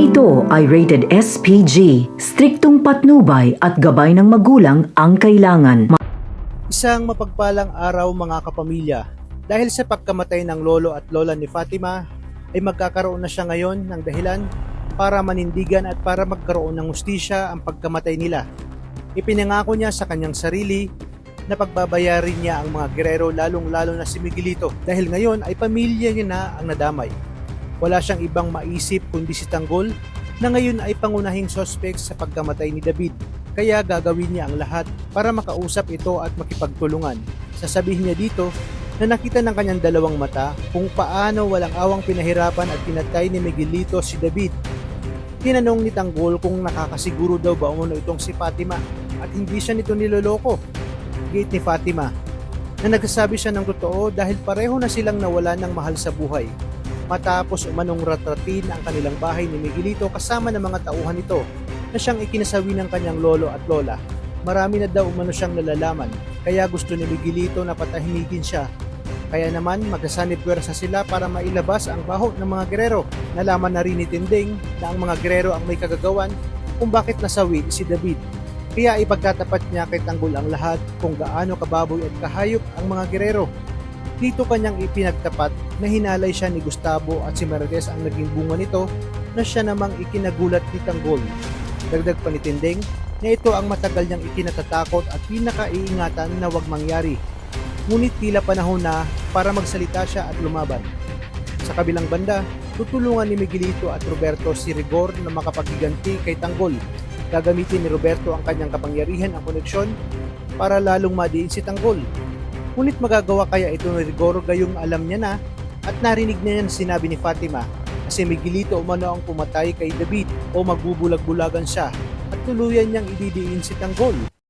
Ito ay rated SPG, striktong patnubay at gabay ng magulang ang kailangan. Isang mapagpalang araw mga kapamilya. Dahil sa pagkamatay ng lolo at lola ni Fatima, ay magkakaroon na siya ngayon ng dahilan para manindigan at para magkaroon ng hustisya ang pagkamatay nila. Ipinangako niya sa kanyang sarili na pagbabayarin niya ang mga gerero lalong-lalo na si Miguelito dahil ngayon ay pamilya niya na ang nadamay. Wala siyang ibang maisip kundi si Tanggol na ngayon ay pangunahing suspect sa pagkamatay ni David. Kaya gagawin niya ang lahat para makausap ito at makipagtulungan. Sasabihin niya dito na nakita ng kanyang dalawang mata kung paano walang awang pinahirapan at pinatay ni Miguelito si David. Tinanong ni Tanggol kung nakakasiguro daw ba umano itong si Fatima at hindi siya nito niloloko. Gate ni Fatima na nagsasabi siya ng totoo dahil pareho na silang nawala ng mahal sa buhay. Matapos umanong ratratin ang kanilang bahay ni Miguelito kasama ng mga tauhan nito na siyang ikinasawi ng kanyang lolo at lola. Marami na daw umano siyang nalalaman kaya gusto ni Miguelito na patahimigin siya. Kaya naman magsasanib puwersa sila para mailabas ang baho ng mga gerero. Nalaman na rin ni Tinding na ang mga gerero ang may kagagawan kung bakit nasawi si David. Kaya ipagtatapat niya kay Tanggol ang lahat kung gaano kababoy at kahayop ang mga gerero. Dito kanyang ipinagtapat na hinalay siya ni Gustavo at si Mercedes ang naging bunga nito na siya namang ikinagulat ni Tanggol. Dagdag pa ni Tinding na ito ang matagal niyang ikinatatakot at pinakaiingatan na wag mangyari. Ngunit tila panahon na para magsalita siya at lumaban. Sa kabilang banda, tutulungan ni Miguelito at Roberto si Rigor na makapaghiganti kay Tanggol. Gagamitin ni Roberto ang kanyang kapangyarihan ang koneksyon para lalong madiin si Tanggol. Ngunit magagawa kaya ito ni Rigor gayong alam niya na at narinig niya yan sinabi ni Fatima kasi Miguelito umano ang pumatay kay David o magbubulag-bulagan siya at tuluyan niyang ididiin si Tanggol.